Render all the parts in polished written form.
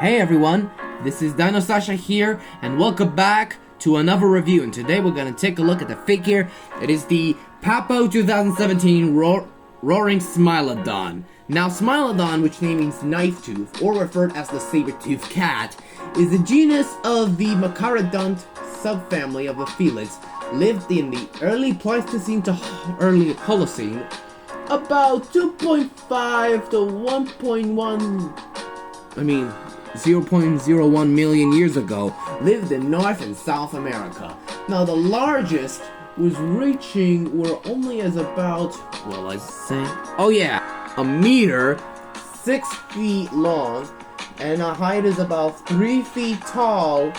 Hey everyone, this is DinoSasha here, and welcome back to another review. And today we're gonna take a look at the figure. It is the Papo 2017 Roaring Smilodon. Now, Smilodon, which means knife tooth, or referred as the saber-toothed cat, is a genus of the Macarodont subfamily of the felids. Lived in the early Pleistocene to early Holocene, about 2.5 to 0.01 million years ago, lived in North and South America. Now, the largest were only as about, a meter, 6 feet long, and a height is about 3 feet tall.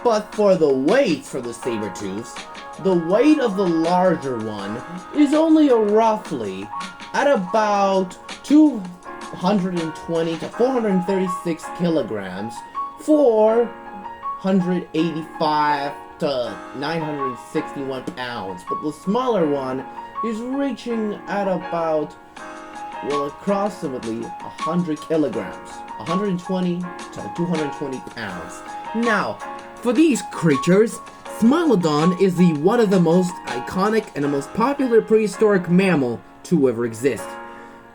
But for the weight for the saber-tooths, the weight of the larger one is only roughly at about 220 to 436 kilograms, 485 to 961 pounds. But the smaller one is reaching at about, approximately 100 kilograms, 120 to 220 pounds. Now, for these creatures, Smilodon is one of the most iconic and the most popular prehistoric mammal to ever exist.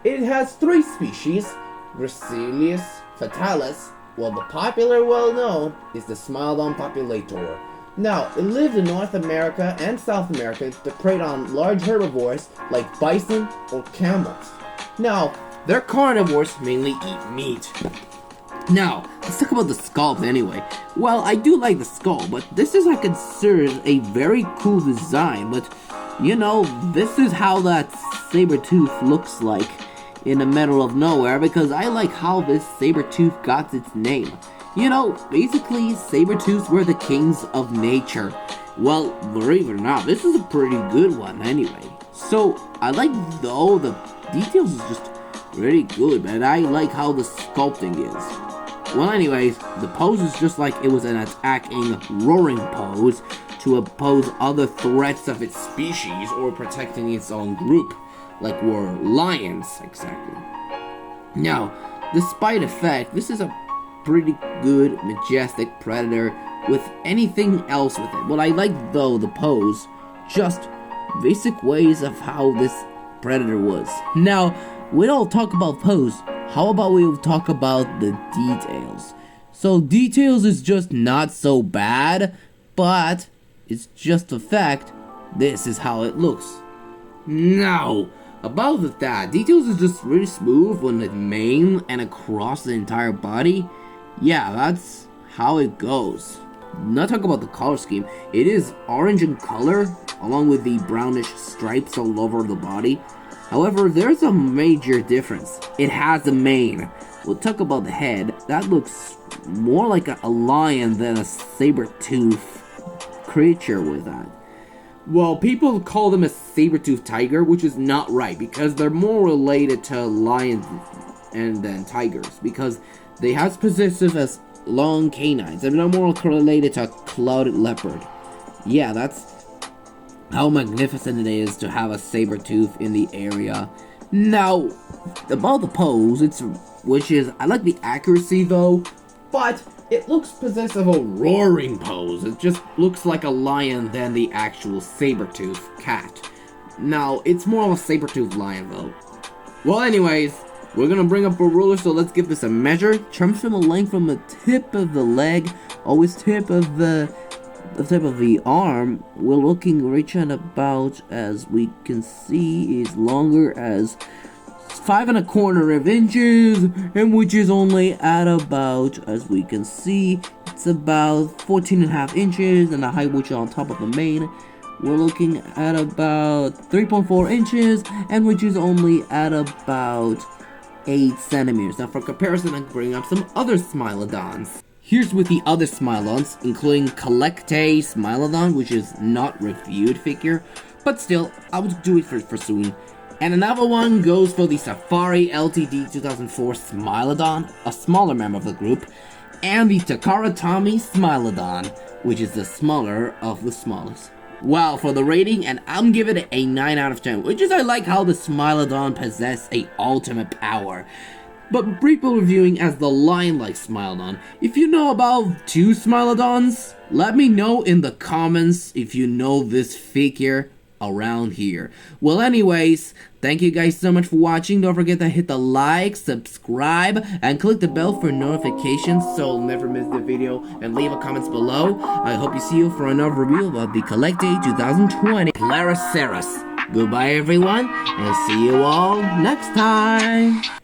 It has 3 species, Gracilis fatalis, while the popular well-known is the Smilodon populator. Now, it lives in North America and South America to prey on large herbivores like bison or camels. Now, they're carnivores, mainly eat meat. Now, let's talk about the sculpt anyway. Well, I do like the skull, but this is considered a very cool design. But, this is how that saber-tooth looks like in the middle of nowhere, because I like how this saber-tooth got its name. Basically, saber-tooths were the kings of nature. Well, believe it or not, this is a pretty good one anyway. So, I like, though, the details is just really good, and I like how the sculpting is. Well, anyways, the pose is just like it was an attacking, roaring pose to oppose other threats of its species or protecting its own group, like were lions, exactly. Now, despite the fact, this is a pretty good, majestic predator with anything else with it. What I like, though, the pose, just basic ways of how this predator was. Now, we don't talk about pose. How about we talk about the details? So details is just not so bad, but it's just a fact. This is how it looks. Now, about that, details is just really smooth on the mane and across the entire body. Yeah, that's how it goes. Not talk about the color scheme. It is orange in color, along with the brownish stripes all over the body. However, there's a major difference. It has a mane. We'll talk about the head. That looks more like a lion than a saber-tooth creature with that. Well, people call them a saber-tooth tiger, which is not right, because they're more related to lions and than tigers, because they have possessive as long canines, and they're more related to a clouded leopard. Yeah, that's how magnificent it is to have a saber-tooth in the area. Now, about the pose, I like the accuracy though, but it looks possessive of a roaring pose. It just looks like a lion than the actual saber-tooth cat. Now, it's more of a saber-tooth lion though. Well, anyways, we're gonna bring up a ruler, so let's give this a measure. Terms from the length from the tip of the leg, always tip of the arm, we're looking right at about, as we can see, is longer as 5 1/4 inches, and which is only at about, as we can see, it's about 14.5 inches, and the height which is on top of the mane, we're looking at about 3.4 inches, and which is only at about 8 centimeters. Now, for comparison, I'm bringing up some other Smilodons. Here's with the other Smilodons, including Collecte Smilodon, which is not reviewed figure, but still, I would do it for soon. And another one goes for the Safari Ltd 2004 Smilodon, a smaller member of the group, and the Takara Tomy Smilodon, which is the smaller of the smallest. Well, for the rating, and I'm giving it a 9 out of 10, which is I like how the Smilodon possess a ultimate power. but people reviewing as the lion-like Smilodon. If you know about 2 Smilodons, let me know in the comments if you know this figure around here. Well, anyways, thank you guys so much for watching. Don't forget to hit the like, subscribe, and click the bell for notifications so you'll never miss the video, and leave a comments below. I hope you see you for another review of the Collect Day 2020 Claraceras. Goodbye everyone, and see you all next time.